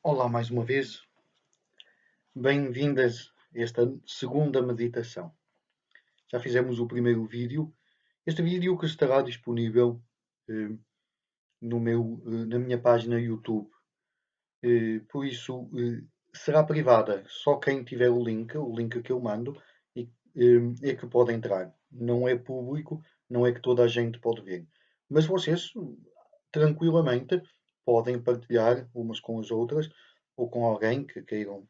Olá mais uma vez, bem-vindas a esta segunda meditação. Já fizemos o primeiro vídeo. Este vídeo que estará disponível eh, na minha página YouTube. Por isso, será privada. Só quem tiver o link que eu mando, é que pode entrar. Não é público, não é que toda a gente pode ver. Mas vocês, tranquilamente, podem partilhar umas com as outras ou com alguém que queiram.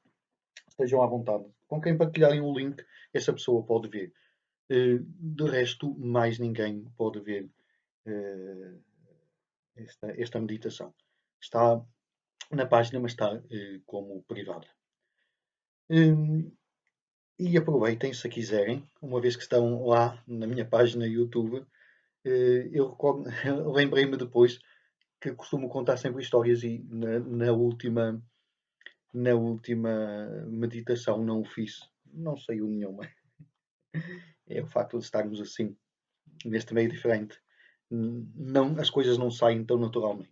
Estejam à vontade. Com quem partilharem o link, essa pessoa pode ver. De resto, mais ninguém pode ver eh, esta meditação. Está na página, mas está como privada. E aproveitem, se quiserem, uma vez que estão lá na minha página YouTube, lembrei-me depois que costumo contar sempre histórias e na última meditação não o fiz. Não saiu nenhuma. É o facto de estarmos assim, neste meio diferente. Não, as coisas não saem tão naturalmente.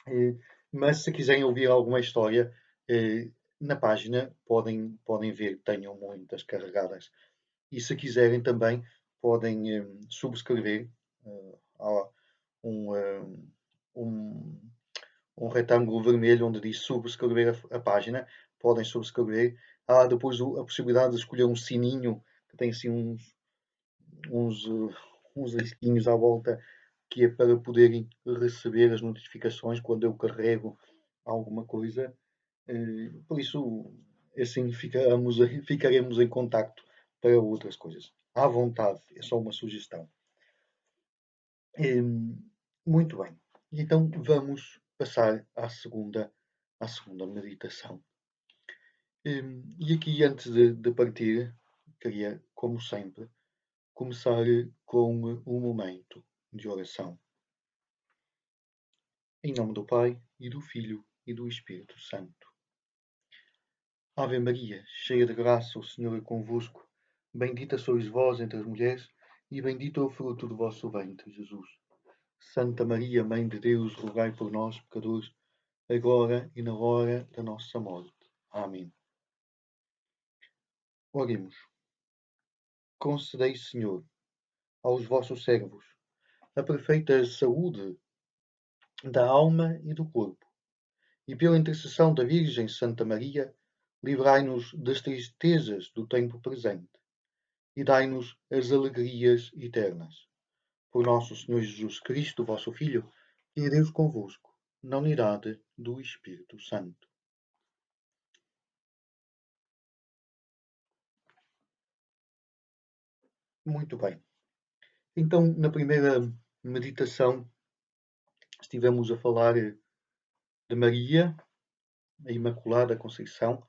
Eh, Mas se quiserem ouvir alguma história, na página podem ver, tenham muitas carregadas. E se quiserem também, podem subscrever. Há um, um, um retângulo vermelho onde diz subscrever a página. Podem subscrever. Há depois a possibilidade de escolher um sininho que tem assim uns risquinhos à volta que é para poderem receber as notificações quando eu carrego alguma coisa. Por isso, assim ficaremos em contacto para outras coisas. À vontade, é só uma sugestão. Muito bem. Então vamos passar à segunda meditação. E aqui, antes de partir, queria, como sempre, começar com um momento de oração. Em nome do Pai, e do Filho, e do Espírito Santo. Ave Maria, cheia de graça, o Senhor é convosco. Bendita sois vós entre as mulheres, e bendito é o fruto do vosso ventre, Jesus. Santa Maria, Mãe de Deus, rogai por nós, pecadores, agora e na hora da nossa morte. Amém. Oremos. Concedei, Senhor, aos vossos servos a perfeita saúde da alma e do corpo, e pela intercessão da Virgem Santa Maria, livrai-nos das tristezas do tempo presente e dai-nos as alegrias eternas. Por nosso Senhor Jesus Cristo, vosso Filho, que é Deus convosco, na unidade do Espírito Santo. Muito bem. Então, na primeira meditação, estivemos a falar de Maria, a Imaculada Conceição,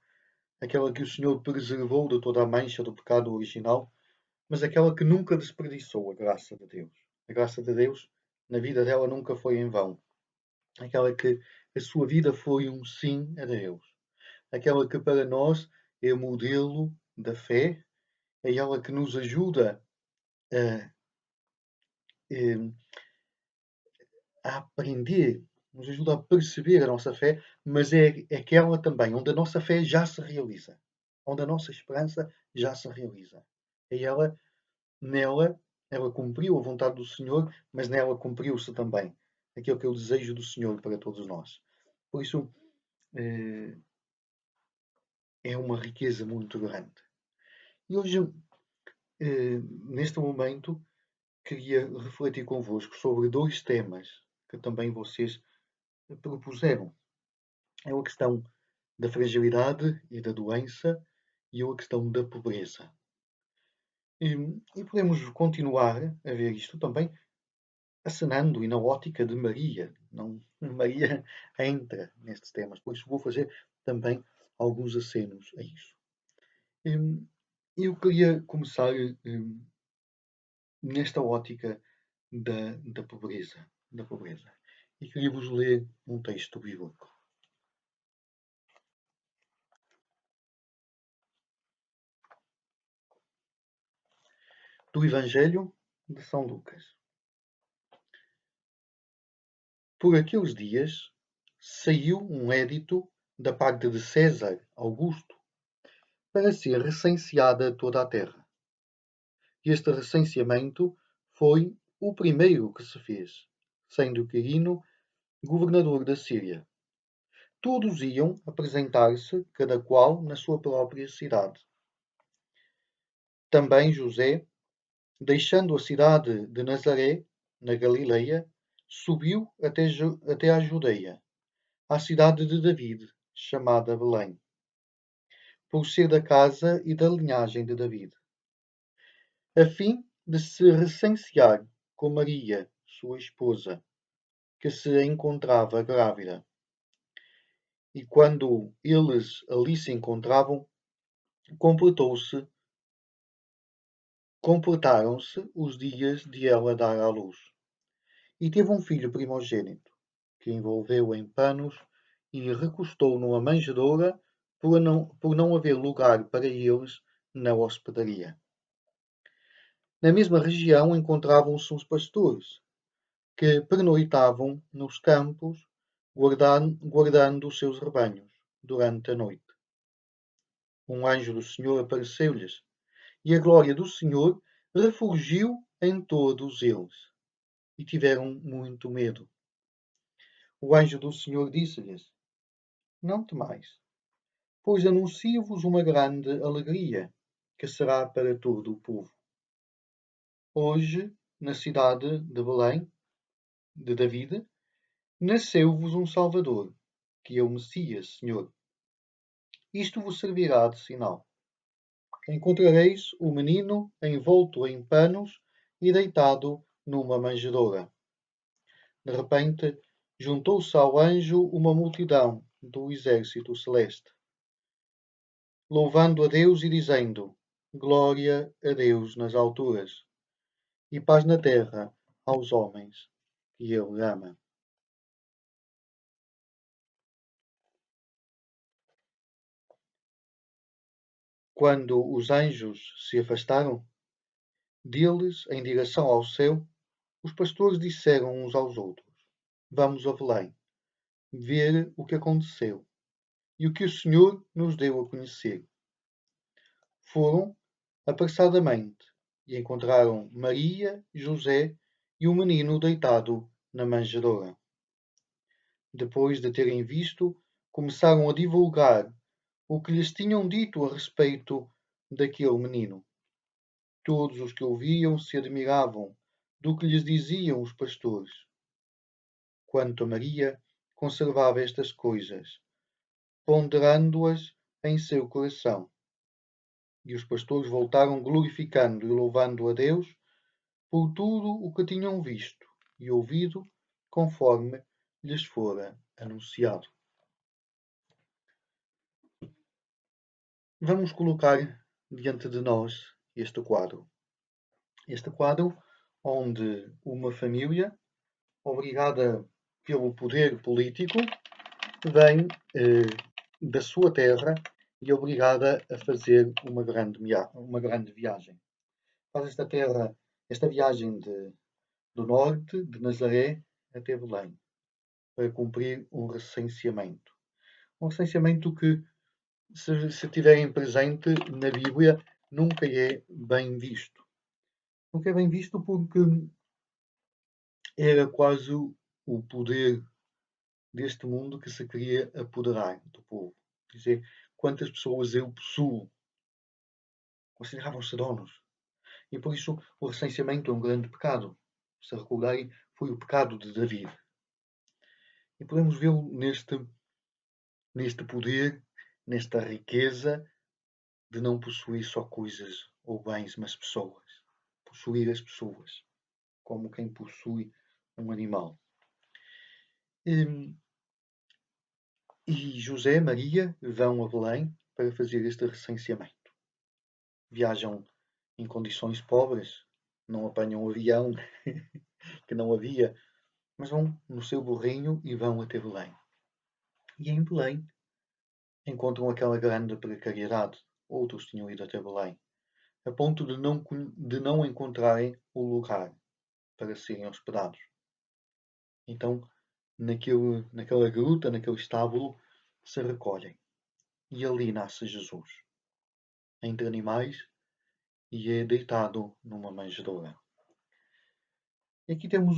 aquela que o Senhor preservou de toda a mancha do pecado original, mas aquela que nunca desperdiçou a graça de Deus. A graça de Deus na vida dela nunca foi em vão. Aquela que a sua vida foi um sim a Deus. Aquela que para nós é modelo da fé, é ela que nos ajuda a, eh, a aprender, nos ajuda a perceber a nossa fé, mas é aquela também onde a nossa fé já se realiza, onde a nossa esperança já se realiza. É ela, nela, ela cumpriu a vontade do Senhor, mas nela cumpriu-se também aquilo que é o desejo do Senhor para todos nós. Por isso, eh, é uma riqueza muito grande. E hoje, neste momento, queria refletir convosco sobre dois temas que também vocês propuseram. É a questão da fragilidade e da doença e a questão da pobreza. E podemos continuar a ver isto também acenando e na ótica de Maria. Não, Maria entra nestes temas, por isso vou fazer também alguns acenos a isso. Eu queria começar nesta ótica da pobreza, da pobreza. E queria vos ler um texto bíblico do Evangelho de São Lucas. Por aqueles dias saiu um édito da parte de César Augusto, para ser recenseada toda a terra. Este recenseamento foi o primeiro que se fez, sendo Quirino governador da Síria. Todos iam apresentar-se, cada qual na sua própria cidade. Também José, deixando a cidade de Nazaré, na Galileia, subiu até a Judeia, à cidade de David, chamada Belém, por ser da casa e da linhagem de David, a fim de se recensear com Maria, sua esposa, que se encontrava grávida. E quando eles ali se encontravam, completaram-se os dias de ela dar à luz. E teve um filho primogênito, que envolveu em panos e recostou numa manjedoura, por não haver lugar para eles na hospedaria. Na mesma região encontravam-se uns pastores, que pernoitavam nos campos, guardando os seus rebanhos durante a noite. Um anjo do Senhor apareceu-lhes, e a glória do Senhor refulgiu em todos eles, e tiveram muito medo. O anjo do Senhor disse-lhes: Não temais, pois anuncio-vos uma grande alegria, que será para todo o povo. Hoje, na cidade de Belém, de David, nasceu-vos um Salvador, que é o Messias, Senhor. Isto vos servirá de sinal. Encontrareis o menino envolto em panos e deitado numa manjedoura. De repente, juntou-se ao anjo uma multidão do exército celeste, louvando a Deus e dizendo: Glória a Deus nas alturas, e paz na terra aos homens que Ele ama. Quando os anjos se afastaram deles em direção ao céu, os pastores disseram uns aos outros: Vamos a Belém, ver o que aconteceu e o que o Senhor nos deu a conhecer. Foram apressadamente e encontraram Maria, José e o menino deitado na manjedoura. Depois de terem visto, começaram a divulgar o que lhes tinham dito a respeito daquele menino. Todos os que ouviam se admiravam do que lhes diziam os pastores. Quanto a Maria, conservava estas coisas, ponderando-as em seu coração. E os pastores voltaram glorificando e louvando a Deus por tudo o que tinham visto e ouvido, conforme lhes fora anunciado. Vamos colocar diante de nós este quadro. Este quadro onde uma família, obrigada pelo poder político, vem da sua terra e obrigada a fazer uma grande viagem. Faz esta viagem do norte, de Nazaré, até Belém, para cumprir um recenseamento. Um recenseamento que, se tiverem presente na Bíblia, nunca é bem visto. Nunca é bem visto porque era quase o poder deste mundo que se queria apoderar do povo. Dizer quantas pessoas eu possuo. Consideravam-se donos. E por isso o recenseamento é um grande pecado. Se recordarem, foi o pecado de David. E podemos vê-lo neste poder, nesta riqueza de não possuir só coisas ou bens, mas pessoas. Possuir as pessoas, como quem possui um animal. E José e Maria vão a Belém para fazer este recenseamento. Viajam em condições pobres, não apanham um avião, que não havia, mas vão no seu burrinho e vão até Belém. E em Belém encontram aquela grande precariedade. Outros tinham ido até Belém, a ponto de não encontrarem o lugar para serem hospedados. Então, naquela gruta, naquele estábulo, se recolhem. E ali nasce Jesus, entre animais, e é deitado numa manjedoura. E aqui temos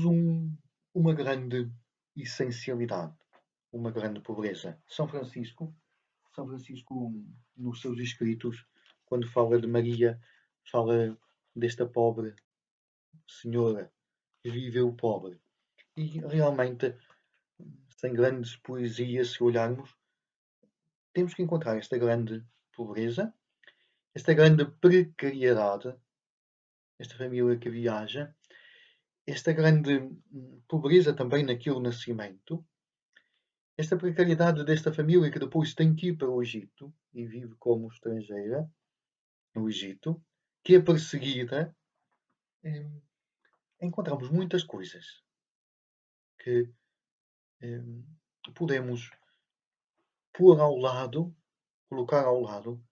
uma grande essencialidade, uma grande pobreza. São Francisco, nos seus escritos, quando fala de Maria, fala desta pobre senhora que viveu pobre. E realmente, sem grandes poesias, se olharmos, temos que encontrar esta grande pobreza, esta grande precariedade, esta família que viaja, esta grande pobreza também naquele nascimento, esta precariedade desta família que depois tem que ir para o Egito e vive como estrangeira no Egito, que é perseguida. Encontramos muitas coisas que podemos pôr ao lado, colocar ao lado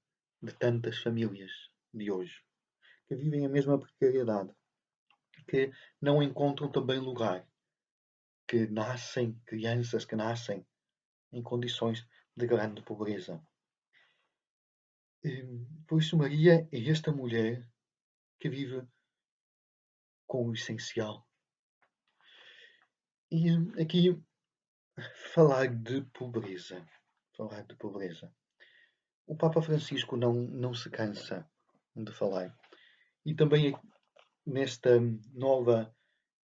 de tantas famílias de hoje, que vivem a mesma precariedade, que não encontram também lugar, que nascem, crianças que nascem em condições de grande pobreza. Por isso, Maria é esta mulher que vive com o essencial. E aqui falar de pobreza. Falar de pobreza. O Papa Francisco não se cansa de falar. E também nesta nova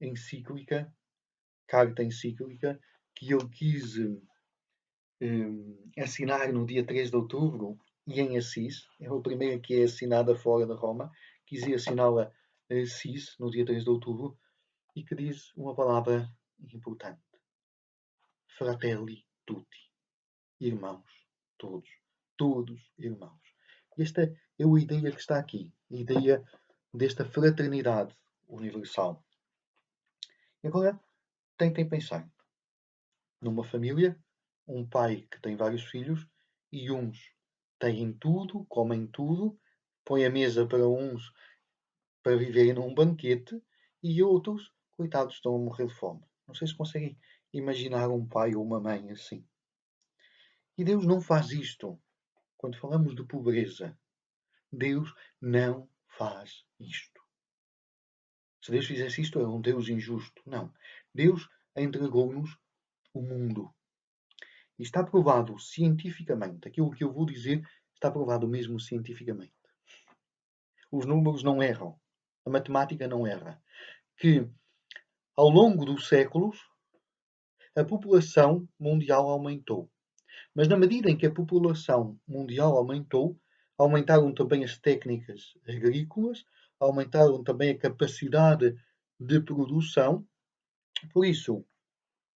encíclica, carta encíclica, que ele quis assinar no dia 3 de outubro e em Assis, é a primeira que é assinada fora de Roma, quis assiná-la em Assis no dia 3 de outubro e que diz uma palavra importante. Fratelli tutti. Irmãos, todos. Todos irmãos. Esta é a ideia que está aqui. A ideia desta fraternidade universal. E agora, tentem pensar. Numa família, um pai que tem vários filhos e uns têm tudo, comem tudo, põe a mesa para uns para viverem num banquete e outros, coitados, estão a morrer de fome. Não sei se conseguem imaginar um pai ou uma mãe assim. E Deus não faz isto. Quando falamos de pobreza, Deus não faz isto. Se Deus fizesse isto, era um Deus injusto. Não. Deus entregou-nos o mundo. E está provado cientificamente, aquilo que eu vou dizer está provado mesmo cientificamente. Os números não erram. A matemática não erra. Que ao longo dos séculos a população mundial aumentou. Mas na medida em que a população mundial aumentou, aumentaram também as técnicas agrícolas, aumentaram também a capacidade de produção. Por isso,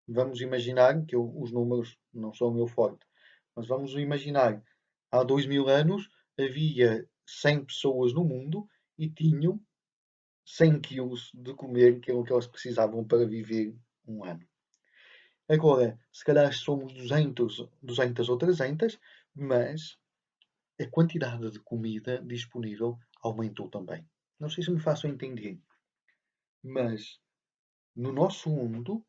vamos imaginar que os números não são o meu forte, mas vamos imaginar, há 2000 anos havia 100 pessoas no mundo e tinham 100 quilos de comer, que é o que elas precisavam para viver um ano. Agora, se calhar somos 200 ou 300, mas a quantidade de comida disponível aumentou também. Não sei se me faço entender, mas no nosso mundo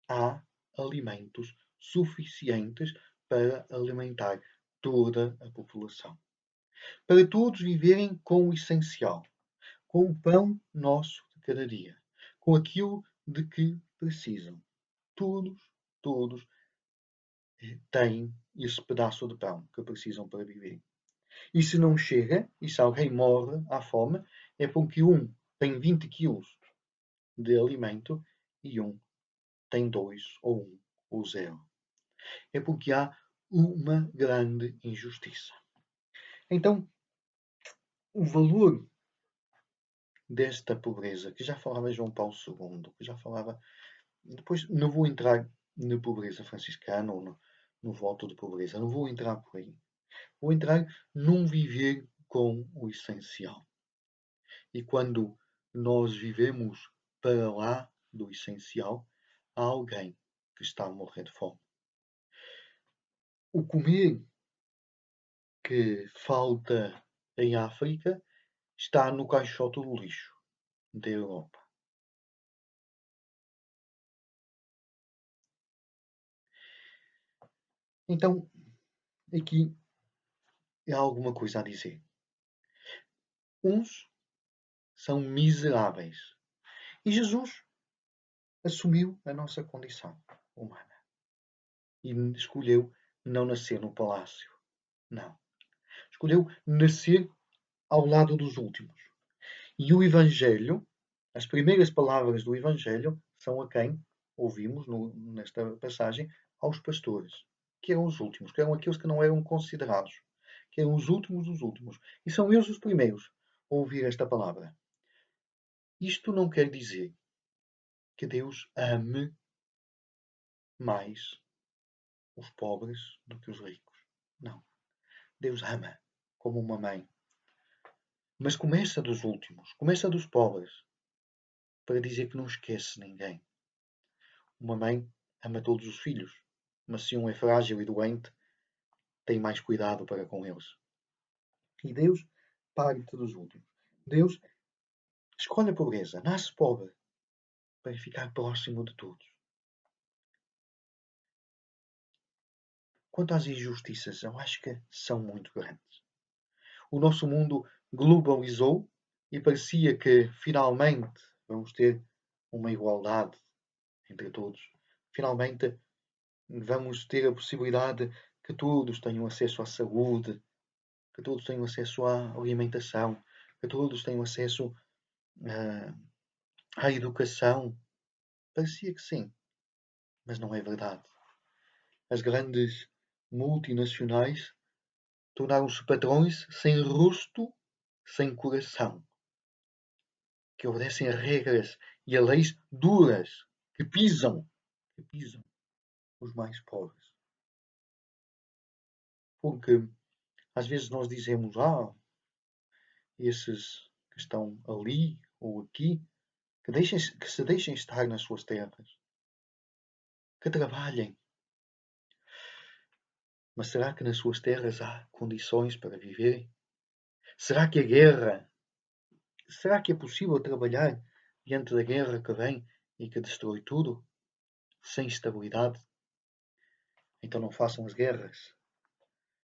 há alimentos suficientes para alimentar toda a população. Para todos viverem com o essencial, com o pão nosso de cada dia, com aquilo de que precisam. Todos têm esse pedaço de pão que precisam para viver. E se não chega, e se alguém morre à fome, é porque um tem 20 quilos de alimento e um tem 2 ou 1 ou 0. É porque há uma grande injustiça. Então, o valor desta pobreza, que já falava João Paulo II, que já falava. Depois, não vou entrar na pobreza franciscana ou no voto de pobreza, não vou entrar por aí. Vou entrar num viver com o essencial. E quando nós vivemos para lá do essencial, há alguém que está a morrer de fome. O comer que falta em África está no caixote do lixo da Europa. Então, aqui há alguma coisa a dizer. Uns são miseráveis. E Jesus assumiu a nossa condição humana. E escolheu não nascer no palácio. Não. Escolheu nascer ao lado dos últimos. E o Evangelho, as primeiras palavras do Evangelho, são a quem ouvimos nesta passagem, aos pastores, que eram os últimos, que eram aqueles que não eram considerados, que eram os últimos dos últimos. E são eles os primeiros a ouvir esta palavra. Isto não quer dizer que Deus ame mais os pobres do que os ricos. Não. Deus ama como uma mãe. Mas começa dos últimos, começa dos pobres, para dizer que não esquece ninguém. Uma mãe ama todos os filhos, mas se um é frágil e doente, tem mais cuidado para com eles. E Deus parte dos últimos. Deus escolhe a pobreza, nasce pobre, para ficar próximo de todos. Quanto às injustiças, eu acho que são muito grandes. O nosso mundo globalizou e parecia que finalmente vamos ter uma igualdade entre todos. Finalmente vamos ter a possibilidade que todos tenham acesso à saúde, que todos tenham acesso à alimentação, que todos tenham acesso à educação. Parecia que sim, mas não é verdade. As grandes multinacionais tornaram-se patrões sem rosto, sem coração, que obedecem a regras e a leis duras, que pisam os mais pobres. Porque às vezes nós dizemos, esses que estão ali ou aqui, que se deixem estar nas suas terras, que trabalhem. Mas será que nas suas terras há condições para viverem? Será que será que é possível trabalhar diante da guerra que vem e que destrói tudo, sem estabilidade? Então não façam as guerras.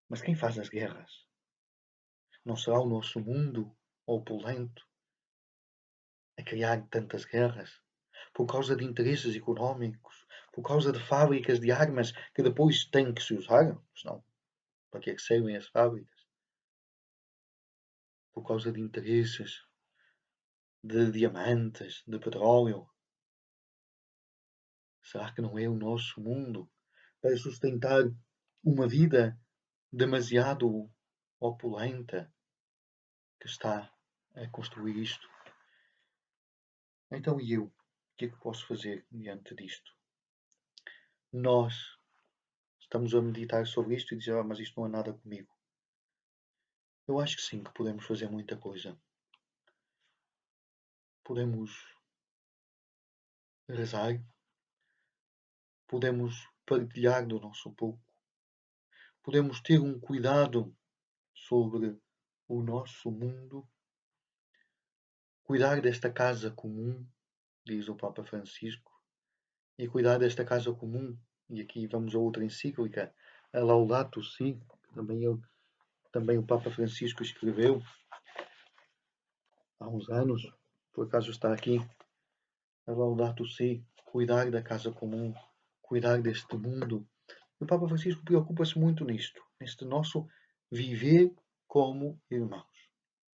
Mas quem faz as guerras? Não será o nosso mundo opulento a criar tantas guerras? Por causa de interesses económicos, por causa de fábricas de armas que depois têm que se usar? Senão, para que é que servem as fábricas? Por causa de interesses, de diamantes, de petróleo. Será que não é o nosso mundo para sustentar uma vida demasiado opulenta que está a construir isto? Então e eu? O que é que posso fazer diante disto? Nós estamos a meditar sobre isto e dizer, mas isto não é nada comigo. Eu acho que sim, que podemos fazer muita coisa. Podemos rezar, podemos partilhar do nosso pouco, podemos ter um cuidado sobre o nosso mundo, cuidar desta casa comum, diz o Papa Francisco, e cuidar desta casa comum, e aqui vamos a outra encíclica, a Laudato Si, que também o Papa Francisco escreveu há uns anos, por acaso está aqui, a Laudato Si, cuidar da casa comum, cuidar deste mundo. E o Papa Francisco preocupa-se muito nisto, neste nosso viver como irmãos.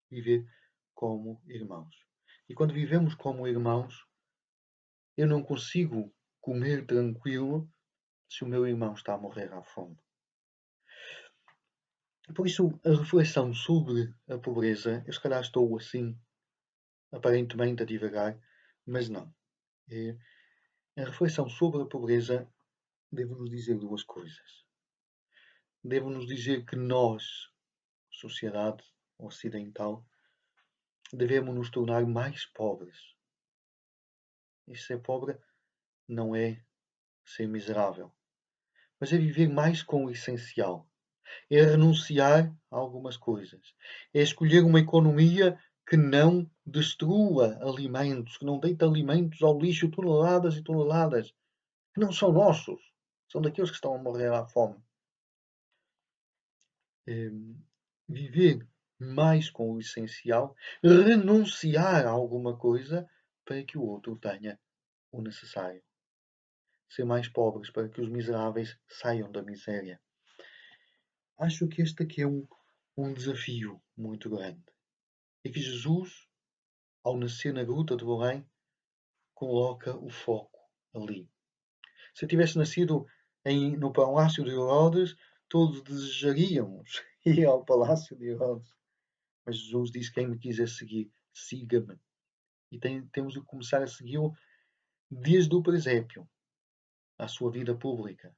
Viver como irmãos. E quando vivemos como irmãos, eu não consigo comer tranquilo se o meu irmão está a morrer à fome. Por isso, a reflexão sobre a pobreza, eu se calhar estou assim, aparentemente a divagar, mas não. A reflexão sobre a pobreza deve-nos dizer duas coisas. Deve-nos dizer que nós, sociedade ocidental, devemos nos tornar mais pobres. E ser pobre não é ser miserável, mas é viver mais com o essencial. É renunciar a algumas coisas. É escolher uma economia que não destrua alimentos, que não deita alimentos ao lixo, toneladas e toneladas, que não são nossos, são daqueles que estão a morrer à fome. viver mais com o essencial, renunciar a alguma coisa para que o outro tenha o necessário. Ser mais pobres para que os miseráveis saiam da miséria. Acho que este aqui é um desafio muito grande. E que Jesus, ao nascer na gruta de Belém, coloca o foco ali. Se eu tivesse nascido no palácio de Herodes, todos desejaríamos ir ao palácio de Herodes. Mas Jesus disse: quem me quiser seguir, siga-me. E temos de começar a segui-lo desde o presépio, à sua vida pública.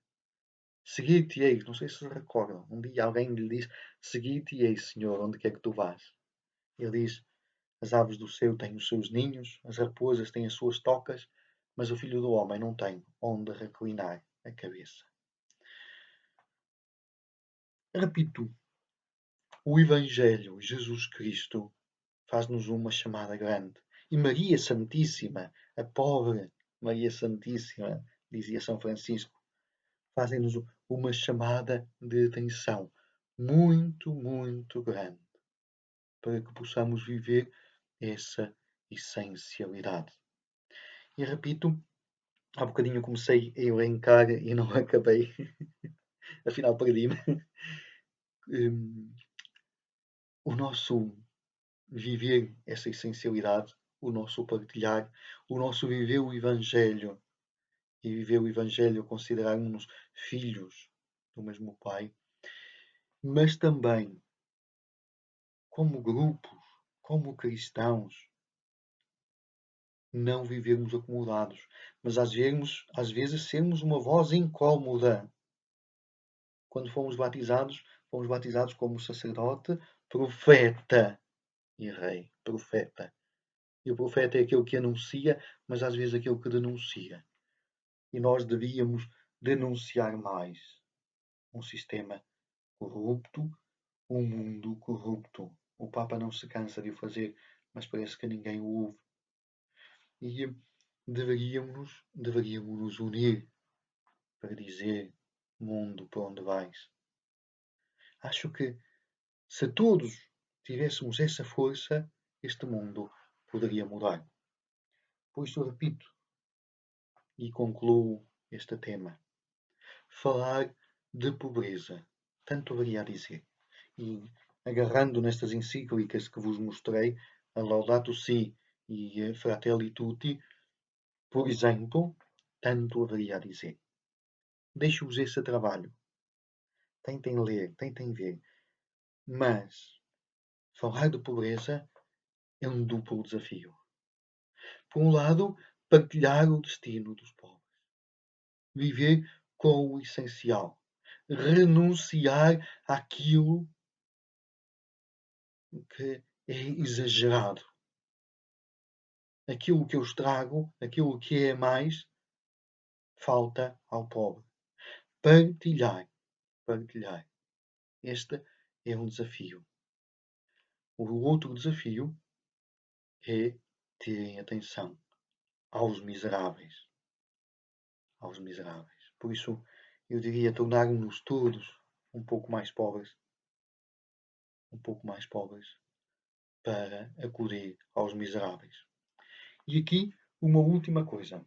Seguir-te-ei, não sei se recordam, um dia alguém lhe disse: seguir-te-ei, Senhor, onde quer que tu vás. Ele diz: as aves do céu têm os seus ninhos, as raposas têm as suas tocas, mas o Filho do Homem não tem onde reclinar a cabeça. Repito, o Evangelho, Jesus Cristo, faz-nos uma chamada grande. E Maria Santíssima, a pobre Maria Santíssima, dizia São Francisco, fazem-nos uma chamada de atenção muito, muito grande para que possamos viver essa essencialidade. E repito, há bocadinho comecei a elencar e não acabei, afinal perdi-me. O nosso viver essa essencialidade, o nosso partilhar, o nosso viver o Evangelho e viver o Evangelho considerarmos-nos filhos do mesmo Pai, mas também como grupos, como cristãos, não vivermos acomodados, mas às vezes sermos uma voz incómoda. Quando fomos batizados como sacerdote, profeta e rei. Profeta. E o profeta é aquele que anuncia, mas às vezes aquele que denuncia. E nós devíamos denunciar mais um sistema corrupto, um mundo corrupto. O Papa não se cansa de o fazer, mas parece que ninguém o ouve. E deveríamos nos unir para dizer: mundo, para onde vais? Acho que se todos tivéssemos essa força, este mundo poderia mudar. Por isso, repito e concluo este tema. Falar de pobreza, tanto haveria a dizer. E agarrando nestas encíclicas que vos mostrei, a Laudato Si e a Fratelli Tutti, por exemplo, tanto haveria a dizer. Deixo-vos esse trabalho. Tentem ler, tentem ver. Mas falar de pobreza é um duplo desafio. Por um lado, partilhar o destino dos pobres. Viver com o essencial. Renunciar àquilo que é exagerado. Aquilo que eu estrago, aquilo que é mais, falta ao pobre. Partilhar. Partilhar. Este é um desafio. O outro desafio é terem atenção aos miseráveis. Aos miseráveis. Por isso, eu diria tornar-nos todos um pouco mais pobres. Um pouco mais pobres para acudir aos miseráveis. E aqui, uma última coisa.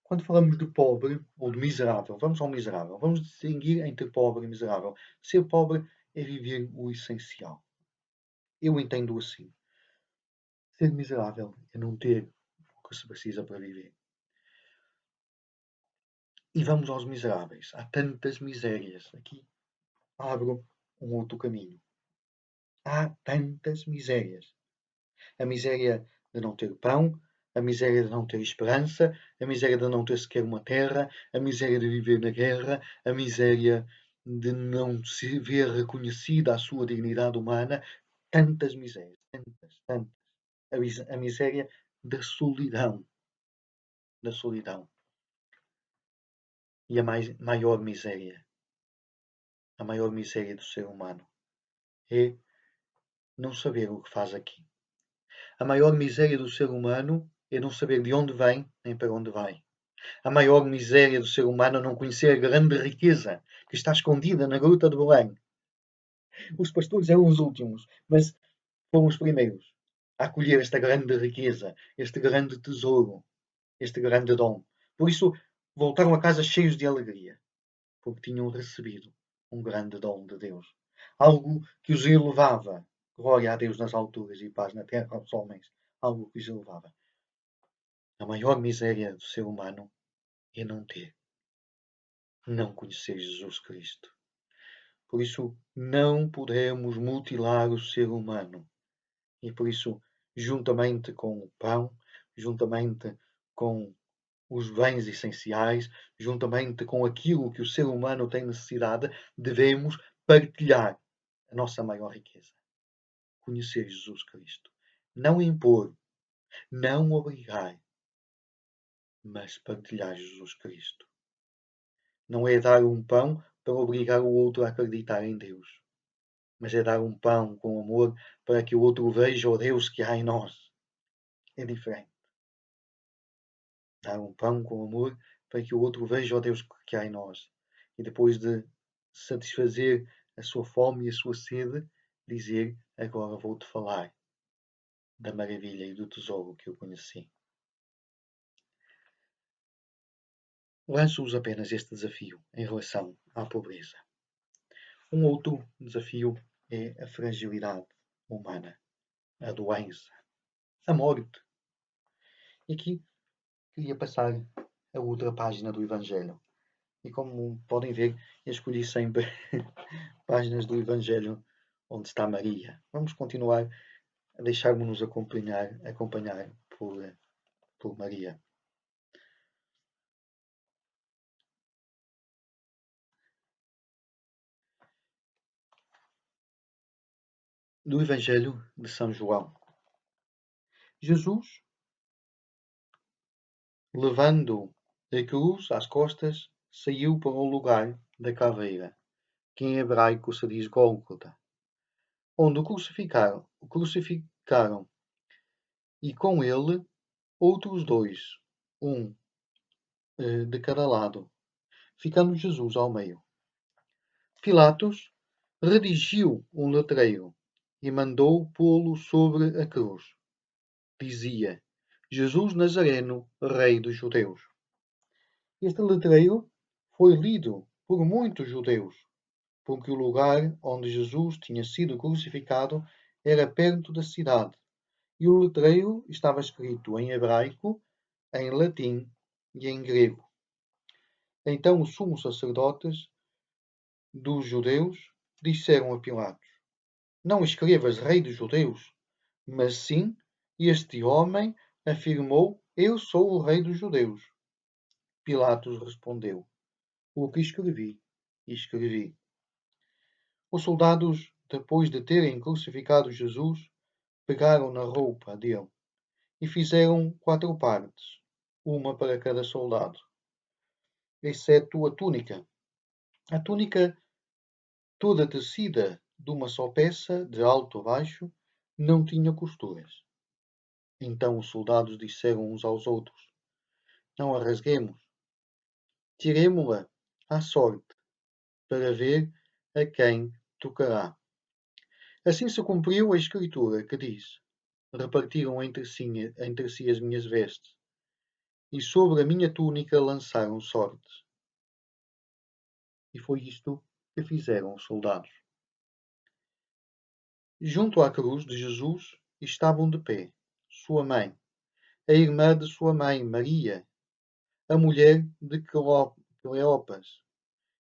Quando falamos de pobre ou de miserável, vamos ao miserável. Vamos distinguir entre pobre e miserável. Ser pobre é viver o essencial. Eu entendo assim. Ser miserável é não ter o que se precisa para viver. E vamos aos miseráveis. Há tantas misérias. Aqui abro um outro caminho. Há tantas misérias. A miséria de não ter pão, a miséria de não ter esperança, a miséria de não ter sequer uma terra, a miséria de viver na guerra, a miséria de não se ver reconhecida a sua dignidade humana. Tantas misérias, tantas. A miséria da solidão. Da solidão. E a maior miséria do ser humano é não saber o que faz aqui. A maior miséria do ser humano é não saber de onde vem nem para onde vai. A maior miséria do ser humano é não conhecer a grande riqueza que está escondida na gruta de Belém. Os pastores eram os últimos, mas foram os primeiros a acolher esta grande riqueza, este grande tesouro, este grande dom. Por isso, voltaram a casa cheios de alegria, porque tinham recebido um grande dom de Deus. Algo que os elevava. Glória a Deus nas alturas e paz na terra aos homens. Algo que os elevava. A maior miséria do ser humano é não conhecer Jesus Cristo. Por isso, não podemos mutilar o ser humano. E por isso, juntamente com o pão, juntamente com os bens essenciais, juntamente com aquilo que o ser humano tem necessidade, devemos partilhar a nossa maior riqueza. Conhecer Jesus Cristo. Não impor, não obrigar, mas partilhar Jesus Cristo. Não é dar um pão para obrigar o outro a acreditar em Deus, mas é dar um pão com amor para que o outro veja o Deus que há em nós. É diferente. Dar um pão com amor para que o outro veja o Deus que há em nós. E depois de satisfazer a sua fome e a sua sede, dizer: agora vou-te falar da maravilha e do tesouro que eu conheci. Lanço-vos apenas este desafio em relação à pobreza. Um outro desafio é a fragilidade humana, a doença, a morte. E aqui queria passar a outra página do Evangelho. E como podem ver, eu escolhi sempre páginas do Evangelho onde está Maria. Vamos continuar a deixarmos-nos acompanhar por Maria. Do Evangelho de São João. Jesus, levando a cruz às costas, saiu para o lugar da caveira, que em hebraico se diz Gólgota, onde o crucificaram, e com ele outros dois, um de cada lado, ficando Jesus ao meio. Pilatos redigiu um letreiro e mandou pô-lo sobre a cruz. Dizia: Jesus Nazareno, Rei dos Judeus. Este letreiro foi lido por muitos judeus, porque o lugar onde Jesus tinha sido crucificado era perto da cidade, e o letreiro estava escrito em hebraico, em latim e em grego. Então os sumos sacerdotes dos judeus disseram a Pilatos: não escrevas Rei dos Judeus, mas sim, este homem afirmou: eu sou o Rei dos Judeus. Pilatos respondeu: o que escrevi, escrevi. Os soldados, depois de terem crucificado Jesus, pegaram na roupa dele e fizeram 4 partes, uma para cada soldado, exceto a túnica. A túnica, toda tecida de uma só peça, de alto a baixo, não tinha costuras. Então os soldados disseram uns aos outros: não a rasguemos, tiremo-la à sorte, para ver a quem tocará. Assim se cumpriu a escritura que diz: repartiram entre si as minhas vestes, e sobre a minha túnica lançaram sortes. E foi isto que fizeram os soldados. Junto à cruz de Jesus estavam de pé sua mãe, a irmã de sua mãe, Maria, a mulher de Cleopas,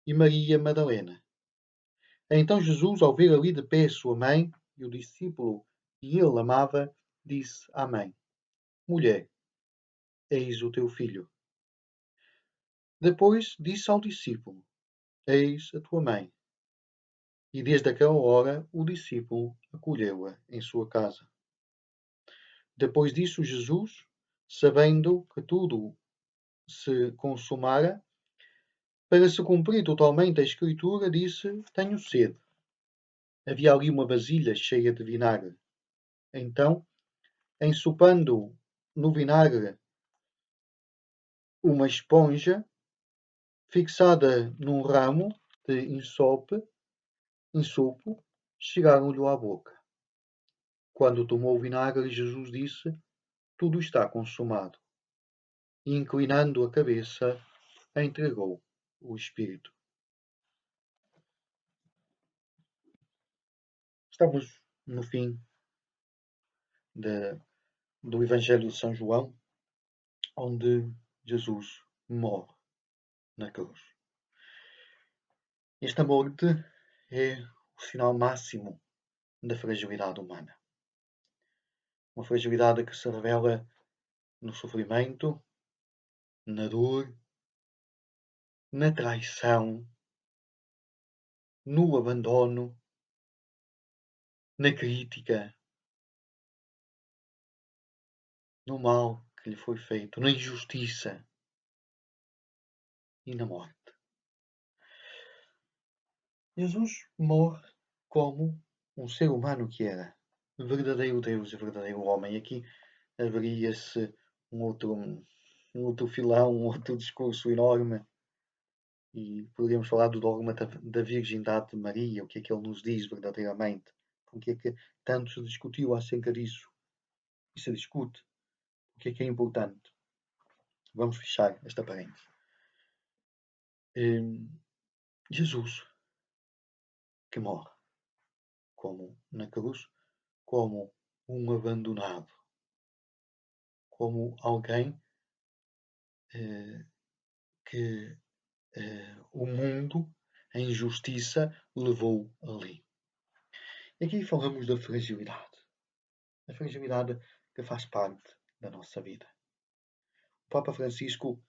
e Maria Madalena. Então Jesus, ao ver ali de pé sua mãe e o discípulo que ele amava, disse à mãe: mulher, eis o teu filho. Depois disse ao discípulo: eis a tua mãe. E desde aquela hora o discípulo acolheu-a em sua casa. Depois disso, Jesus, sabendo que tudo se consumara, para se cumprir totalmente a Escritura, disse: tenho sede. Havia ali uma vasilha cheia de vinagre. Então, ensopando no vinagre uma esponja fixada num ramo de ensopo, chegaram-lhe à boca. Quando tomou o vinagre, Jesus disse: Tudo está consumado. E, inclinando a cabeça, entregou o Espírito. Estamos no fim do Evangelho de São João, onde Jesus morre na cruz. Esta morte é o sinal máximo da fragilidade humana. Uma fragilidade que se revela no sofrimento, na dor, na traição, no abandono, na crítica, no mal que lhe foi feito, na injustiça e na morte. Jesus morre como um ser humano que era, verdadeiro Deus e verdadeiro homem. Aqui abriria-se um outro filão, um outro discurso enorme, e poderíamos falar do dogma da virgindade de Maria, o que é que ele nos diz verdadeiramente, porque é que tanto se discutiu acerca disso, e se discute, o que é importante. Vamos fechar esta parêntese. Jesus, que morre como na cruz, como um abandonado, como alguém que o mundo, a injustiça, levou ali. E aqui falamos da fragilidade. A fragilidade que faz parte da nossa vida. O Papa Francisco,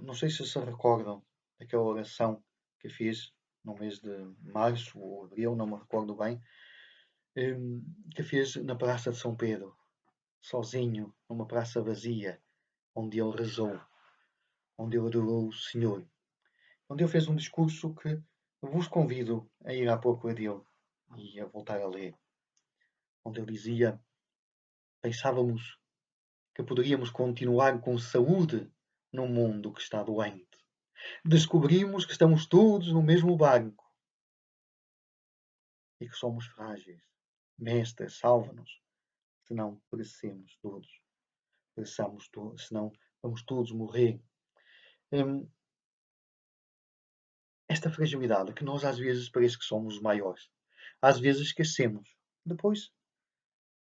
não sei se recordam daquela oração que fez no mês de março ou abril, não me recordo bem, que fez na Praça de São Pedro, sozinho, numa praça vazia, onde ele rezou, onde ele adorou o Senhor, onde ele fez um discurso que vos convido a ir à procura dele e a voltar a ler, onde ele dizia: pensávamos que poderíamos continuar com saúde num mundo que está doente. Descobrimos que estamos todos no mesmo barco e que somos frágeis. Mestre, salva-nos, senão perecemos todos. Pereçamos todos, senão vamos todos morrer. Esta fragilidade que nós às vezes parece que somos os maiores. Às vezes esquecemos. Depois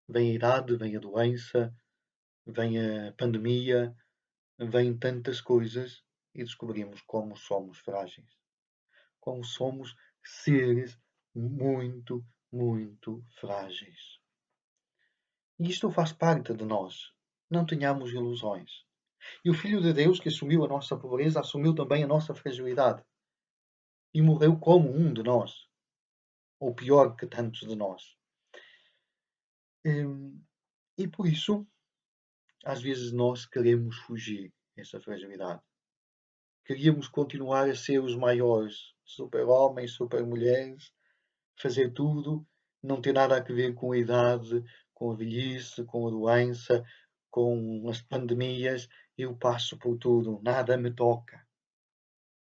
vem a idade, vem a doença, vem a pandemia, vêm tantas coisas e descobrimos como somos frágeis. Como somos seres muito, muito frágeis. E isto faz parte de nós. Não tenhamos ilusões. E o Filho de Deus, que assumiu a nossa pobreza, assumiu também a nossa fragilidade. E morreu como um de nós. Ou pior que tantos de nós. E por isso, às vezes nós queremos fugir dessa fragilidade. Queríamos continuar a ser os maiores, super-homens, super-mulheres, fazer tudo, não ter nada a ver com a idade, com a velhice, com a doença, com as pandemias. Eu passo por tudo, nada me toca.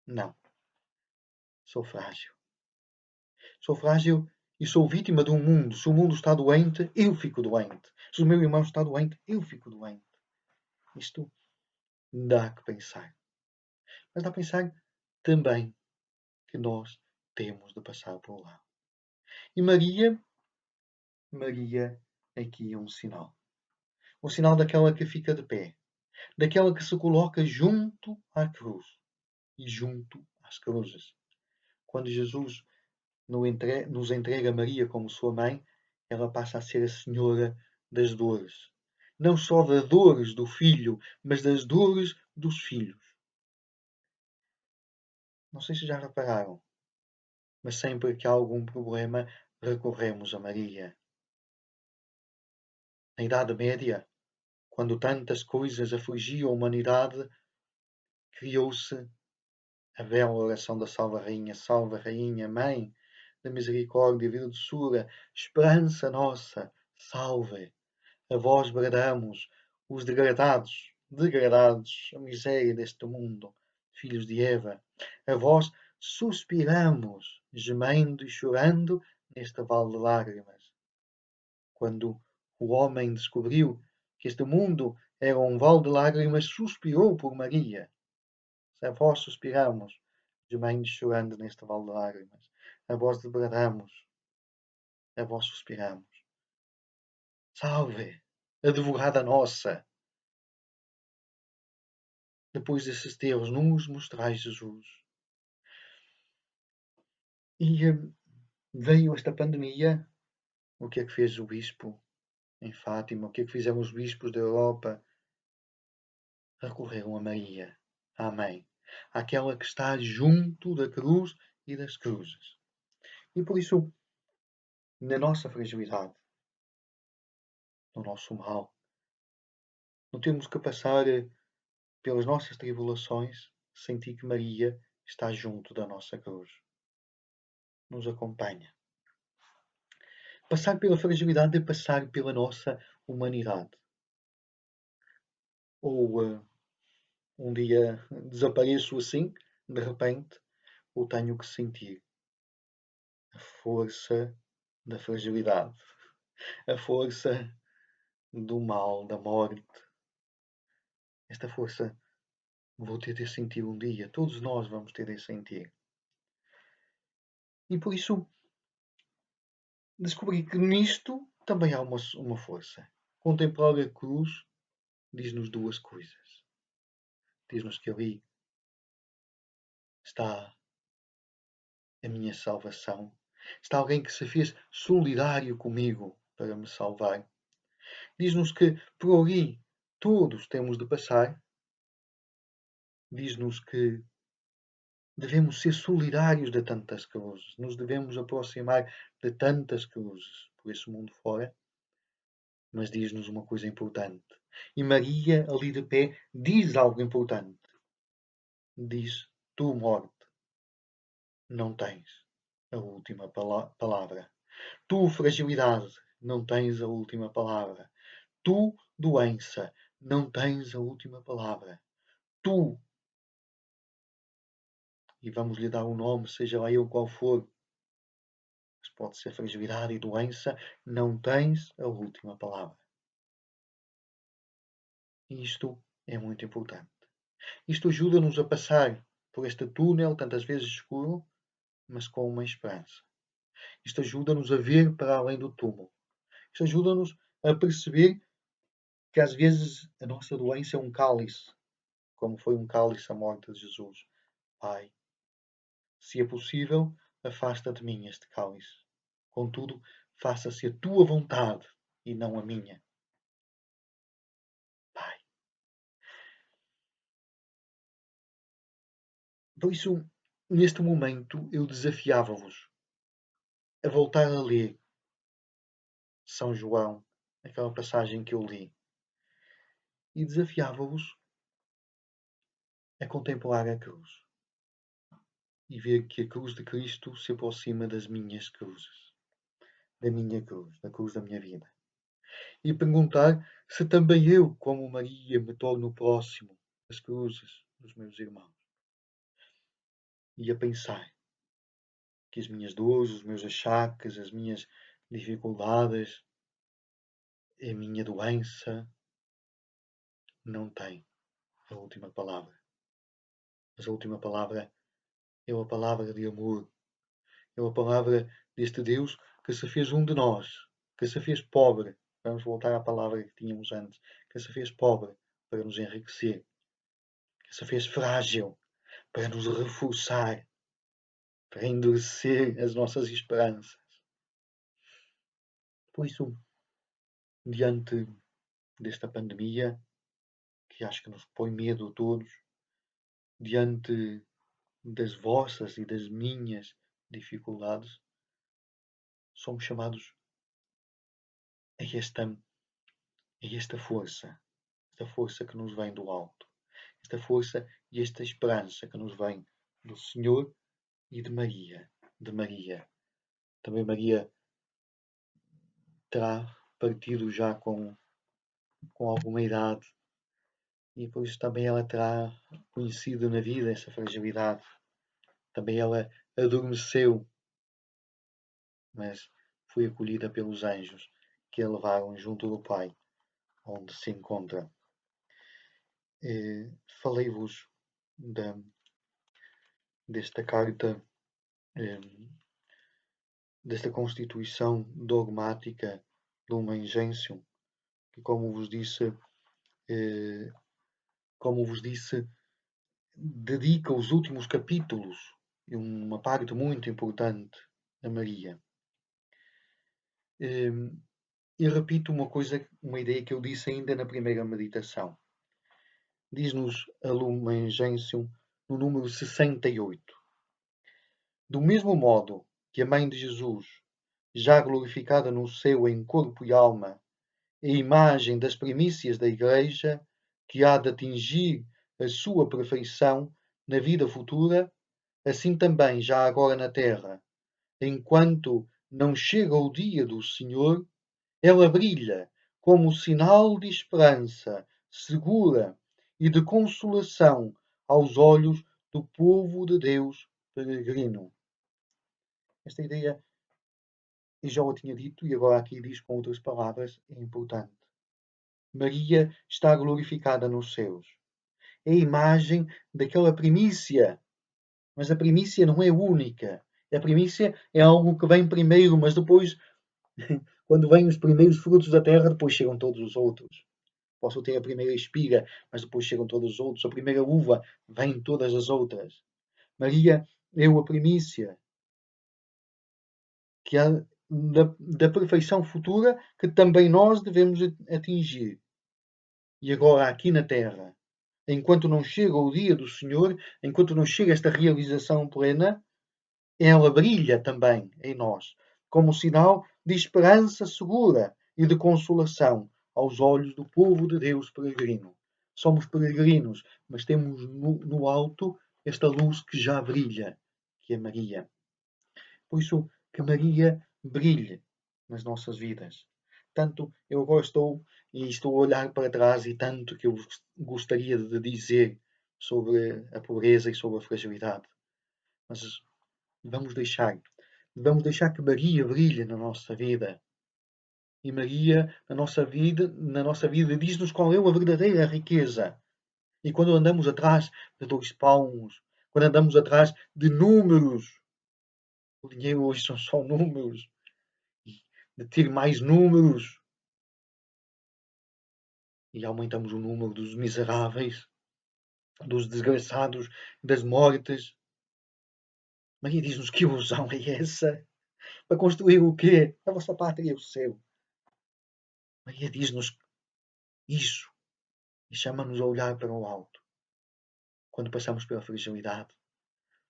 Não. Sou frágil. Sou frágil e sou vítima de um mundo. Se o mundo está doente, eu fico doente. Se o meu irmão está doente, eu fico doente. Isto dá que pensar. Mas dá a pensar também que nós temos de passar por lá. E Maria aqui é um sinal. Um sinal daquela que fica de pé. Daquela que se coloca junto à cruz e junto às cruzes. Quando Jesus nos entrega Maria como sua mãe, ela passa a ser a Senhora das dores. Não só das dores do filho, mas das dores dos filhos. Não sei se já repararam, mas sempre que há algum problema, recorremos a Maria. Na Idade Média, quando tantas coisas afligiam a humanidade, criou-se a bela oração da Salve Rainha, Mãe da Misericórdia, vida doçura, esperança nossa, salve. A vós bradamos, os degradados, a miséria deste mundo, filhos de Eva. A vós suspiramos, gemendo e chorando neste vale de lágrimas. Quando o homem descobriu que este mundo era um vale de lágrimas, suspirou por Maria. A vós suspiramos, gemendo chorando neste vale de lágrimas. A vós bradamos, a vós suspiramos. Salve, advogada nossa! Depois desses teus, nos mostrais Jesus. E veio esta pandemia. O que é que fez o bispo em Fátima? O que é que fizeram os bispos da Europa? Recorreram a Maria, à Mãe, àquela que está junto da cruz e das cruzes. E por isso, na nossa fragilidade, no nosso mal, não temos que passar pelas nossas tribulações, sentir que Maria está junto da nossa cruz, nos acompanha. Passar pela fragilidade é passar pela nossa humanidade. Ou um dia desapareço assim, de repente, ou tenho que sentir a força da fragilidade, a força do mal, da morte. Esta força vou ter de sentir um dia, todos nós vamos ter de sentir. E por isso descobri que nisto também há uma força. Contemplar a cruz diz-nos duas coisas. Diz-nos que ali está a minha salvação. Está alguém que se fez solidário comigo para me salvar. Diz-nos que por ali todos temos de passar. Diz-nos que devemos ser solidários de tantas cruzes. Nos devemos aproximar de tantas cruzes por esse mundo fora. Mas diz-nos uma coisa importante. E Maria, ali de pé, diz algo importante. Diz: tu, morte, não tens a última palavra. Tu, fragilidade, não tens a última palavra. Tu, doença, não tens a última palavra. Tu, e vamos lhe dar um nome, seja lá ele qual for, mas pode ser fragilidade e doença, não tens a última palavra. E isto é muito importante. Isto ajuda-nos a passar por este túnel, tantas vezes escuro, mas com uma esperança. Isto ajuda-nos a ver para além do túmulo. Isto ajuda-nos a perceber que às vezes a nossa doença é um cálice, como foi um cálice a morte de Jesus. Pai, se é possível, afasta de mim este cálice. Contudo, faça-se a tua vontade e não a minha. Pai. Por isso, neste momento, eu desafiava-vos a voltar a ler São João, aquela passagem que eu li, e desafiava-vos a contemplar a cruz e ver que a cruz de Cristo se aproxima das minhas cruzes, da minha cruz, da cruz da minha vida. E perguntar se também eu, como Maria, me torno próximo das cruzes dos meus irmãos. E a pensar que as minhas dores, os meus achaques, as minhas dificuldades, a minha doença não têm a última palavra. Mas a última palavra é a palavra de amor. É a palavra deste Deus que se fez um de nós, que se fez pobre. Vamos voltar à palavra que tínhamos antes. Que se fez pobre para nos enriquecer. Que se fez frágil para nos reforçar, para endurecer as nossas esperanças. Por isso, diante desta pandemia, que acho que nos põe medo a todos, diante das vossas e das minhas dificuldades, somos chamados a esta força que nos vem do alto, esta força e esta esperança que nos vem do Senhor e de Maria. Também Maria terá partido já com alguma idade e por isso também ela terá conhecido na vida essa fragilidade. Também ela adormeceu mas foi acolhida pelos anjos que a levaram junto do Pai, onde se encontra. Falei-vos desta carta, desta constituição dogmática do Lumen Gentium, que, como vos disse, dedica os últimos capítulos e uma parte muito importante a Maria. E repito uma ideia que eu disse ainda na primeira meditação. Diz-nos a Lumen Gentium no número 68. Do mesmo modo que a Mãe de Jesus, já glorificada no céu em corpo e alma, é a imagem das primícias da Igreja, que há de atingir a sua perfeição na vida futura, assim também já agora na terra, enquanto não chega o dia do Senhor, ela brilha como sinal de esperança segura e de consolação aos olhos do povo de Deus peregrino. Esta ideia, eu já o tinha dito e agora aqui diz com outras palavras, é importante. Maria está glorificada nos céus. É a imagem daquela primícia, mas a primícia não é única. A primícia é algo que vem primeiro, mas depois, quando vêm os primeiros frutos da terra, depois chegam todos os outros. Posso ter a primeira espiga, mas depois chegam todos os outros. A primeira uva, vêm todas as outras. Maria é a primícia que há da perfeição futura que também nós devemos atingir. E agora, aqui na Terra, enquanto não chega o dia do Senhor, enquanto não chega esta realização plena, ela brilha também em nós, como sinal de esperança segura e de consolação aos olhos do povo de Deus peregrino. Somos peregrinos, mas temos no alto esta luz que já brilha, que é Maria. Por isso, que Maria brilhe nas nossas vidas. Tanto eu agora estou a olhar para trás e tanto que eu gostaria de dizer sobre a pobreza e sobre a fragilidade. Mas vamos deixar que Maria brilhe na nossa vida. E Maria, na nossa vida, diz-nos qual é a verdadeira riqueza. E quando andamos atrás de 2 palmos, quando andamos atrás de números, o dinheiro hoje são só números, de ter mais números, e aumentamos o número dos miseráveis, dos desgraçados, das mortes. Maria diz-nos que ilusão é essa? Para construir o quê? A vossa pátria é o céu. Maria diz-nos isso e chama-nos a olhar para o alto. Quando passamos pela fragilidade,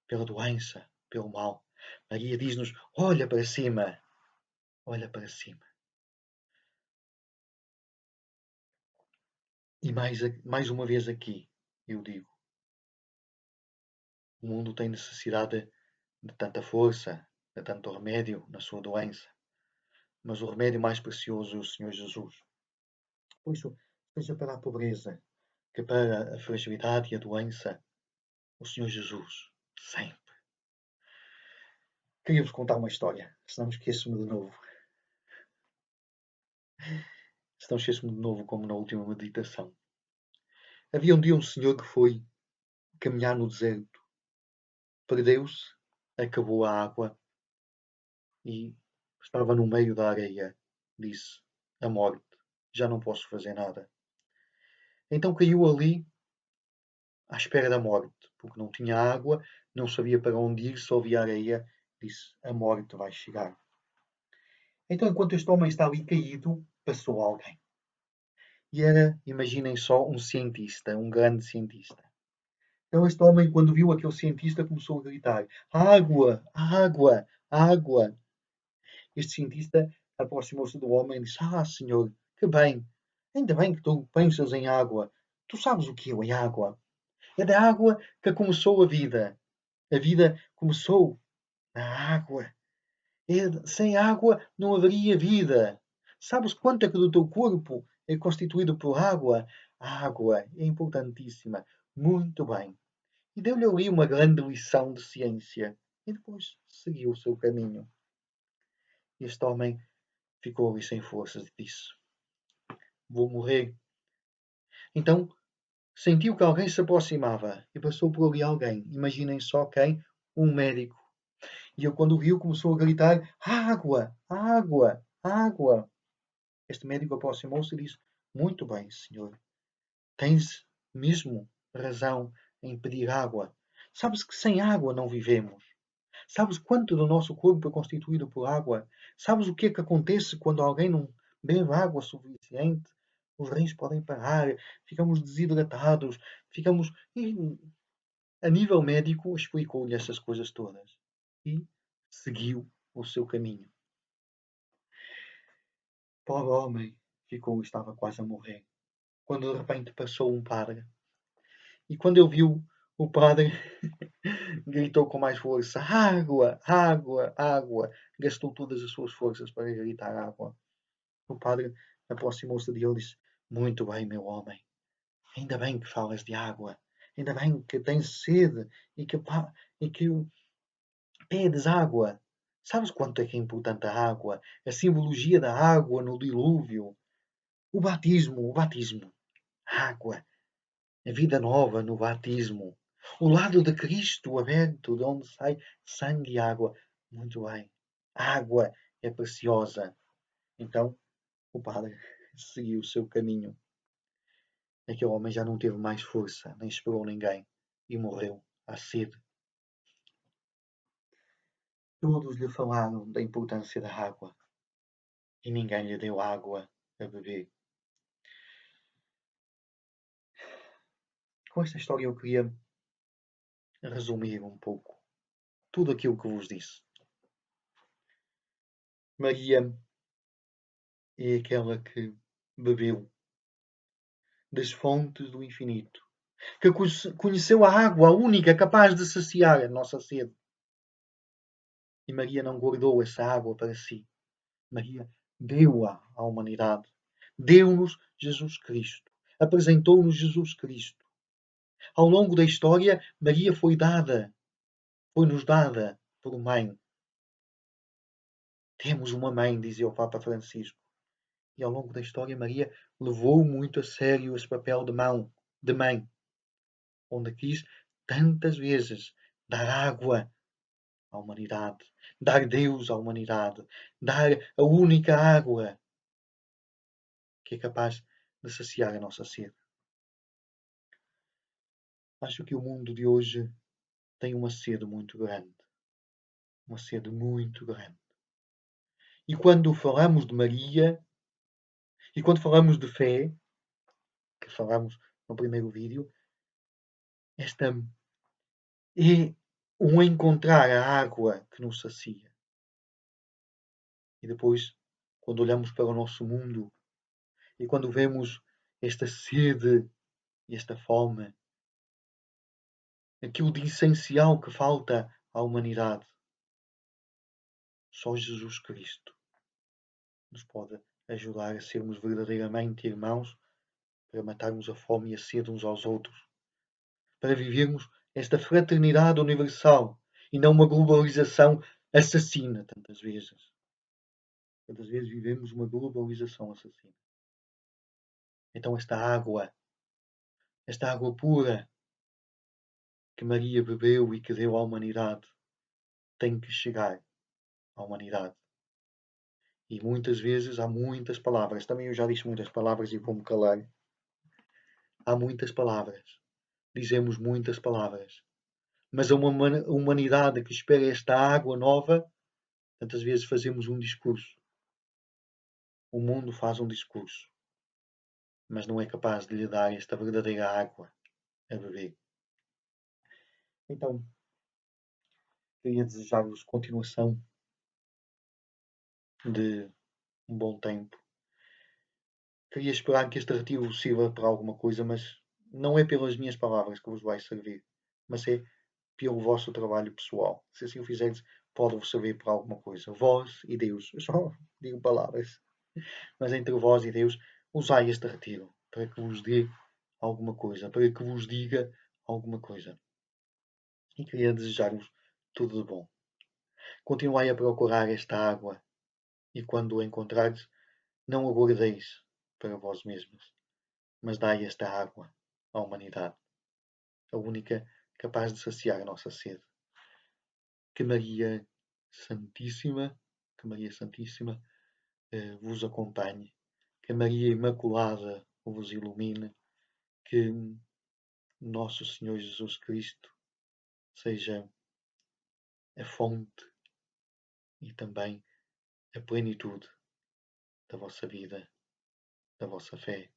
pela doença, pelo mal, Maria diz-nos: olha para cima, olha para cima. E mais uma vez aqui, eu digo: o mundo tem necessidade de tanta força, de tanto remédio na sua doença. Mas o remédio mais precioso é o Senhor Jesus. Por isso, seja para a pobreza, que para a fragilidade e a doença, o Senhor Jesus, sempre. Queria-vos contar uma história, senão esqueço-me de novo. Senão esqueço-me de novo, como na última meditação. Havia um dia um senhor que foi caminhar no deserto. Perdeu-se, acabou a água e estava no meio da areia. Disse: a morte, já não posso fazer nada. Então caiu ali à espera da morte, porque não tinha água, não sabia para onde ir, só via areia. Disse: a morte vai chegar. Então, enquanto este homem está ali caído, passou alguém. E era, imaginem só, um cientista, um grande cientista. Então, este homem, quando viu aquele cientista, começou a gritar: água, água, água. Este cientista aproximou-se do homem e disse: ah, senhor, que bem, ainda bem que tu pensas em água. Tu sabes o que é água? É da água que começou a vida. A vida começou na água. Sem água não haveria vida. Sabes quanto é que do teu corpo é constituído por água? A água é importantíssima. Muito bem. E deu-lhe ali uma grande lição de ciência. E depois seguiu o seu caminho. Este homem ficou ali sem forças e disse: Vou morrer. Então sentiu que alguém se aproximava e passou por ali alguém. Imaginem só quem? Um médico. E ele, quando viu, começou a gritar: Água! Água! Água! Este médico aproximou-se e disse: Muito bem, senhor. Tens mesmo razão em pedir água. Sabes que sem água não vivemos. Sabes quanto do nosso corpo é constituído por água? Sabes o que é que acontece quando alguém não bebe água suficiente? Os rins podem parar, ficamos desidratados, ficamos. E, a nível médico, explicou-lhe essas coisas todas. E seguiu o seu caminho. Pobre homem ficou, estava quase a morrer. Quando de repente passou um padre. E quando ele viu o padre, gritou com mais força: Água! Água! Água! Gastou todas as suas forças para gritar água. O padre aproximou-se dele e disse: Muito bem, meu homem. Ainda bem que falas de água. Ainda bem que tens sede e que pedes água. Sabes quanto é que é importante a água? A simbologia da água no dilúvio. O batismo, o batismo. A água. A vida nova no batismo. O lado de Cristo aberto, de onde sai sangue e água. Muito bem. A água é preciosa. Então, o padre seguiu o seu caminho. Aquele homem já não teve mais força, nem esperou ninguém, e morreu à sede. Todos lhe falaram da importância da água, e ninguém lhe deu água a beber. Com esta história eu queria resumir um pouco tudo aquilo que vos disse. Maria é aquela que bebeu das fontes do infinito, que conheceu a água, a única capaz de saciar a nossa sede. E Maria não guardou essa água para si. Maria deu-a à humanidade. Deu-nos Jesus Cristo. Apresentou-nos Jesus Cristo. Ao longo da história, Maria foi-nos dada por mãe. Temos uma mãe, dizia o Papa Francisco. E ao longo da história, Maria levou muito a sério esse papel de mãe, onde quis tantas vezes dar água à humanidade, dar Deus à humanidade, dar a única água que é capaz de saciar a nossa sede. Acho que o mundo de hoje tem uma sede muito grande. Uma sede muito grande. E quando falamos de Maria, e quando falamos de fé, que falamos no primeiro vídeo, esta é um encontrar a água que nos sacia. E depois, quando olhamos para o nosso mundo e quando vemos esta sede e esta fome, aquilo de essencial que falta à humanidade, só Jesus Cristo nos pode ajudar a sermos verdadeiramente irmãos, para matarmos a fome e a sede uns aos outros, para vivermos esta fraternidade universal e não uma globalização assassina, tantas vezes. Tantas vezes vivemos uma globalização assassina. Então esta água pura que Maria bebeu e que deu à humanidade, tem que chegar à humanidade. E muitas vezes há muitas palavras. Também eu já disse muitas palavras e vou-me calar. Há muitas palavras. Dizemos muitas palavras. Mas a uma humanidade que espera esta água nova, tantas vezes fazemos um discurso. O mundo faz um discurso, mas não é capaz de lhe dar esta verdadeira água a beber. Então, queria desejar-vos continuação de um bom tempo. Queria esperar que este retiro sirva para alguma coisa, mas não é pelas minhas palavras que vos vai servir, mas é pelo vosso trabalho pessoal. Se assim o fizerdes, pode-vos servir para alguma coisa. Vós e Deus. Eu só digo palavras. Mas entre vós e Deus, usai este retiro para que vos dê alguma coisa, para que vos diga alguma coisa. E queria desejar-vos tudo de bom. Continuai a procurar esta água e quando o encontrares, não a guardeis para vós mesmos, mas dai esta água à humanidade, a única capaz de saciar a nossa sede. Que Maria Santíssima, que Maria Santíssima vos acompanhe, que Maria Imaculada vos ilumine, que nosso Senhor Jesus Cristo seja a fonte e também a plenitude da vossa vida, da vossa fé,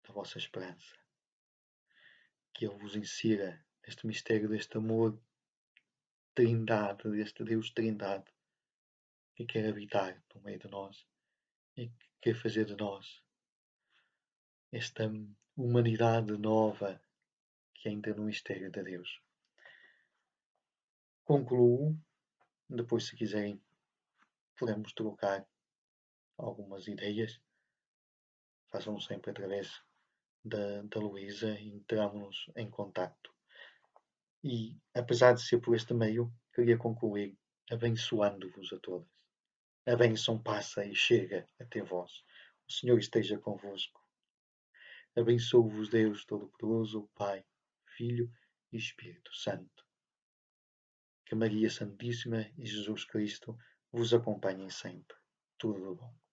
da vossa esperança. Que Ele vos insira neste mistério deste amor, trindade, deste Deus trindade, que quer habitar no meio de nós e que quer fazer de nós esta humanidade nova que entra no mistério de Deus. Concluo, depois se quiserem podemos trocar algumas ideias, façam sempre através da Luísa e entramos em contacto. E, apesar de ser por este meio, queria concluir abençoando-vos a todas. A bênção passa e chega até vós. O Senhor esteja convosco. Abençoe-vos Deus Todo-Poderoso, o Pai, Filho e Espírito Santo. Que Maria Santíssima e Jesus Cristo vos acompanhem sempre. Tudo bom.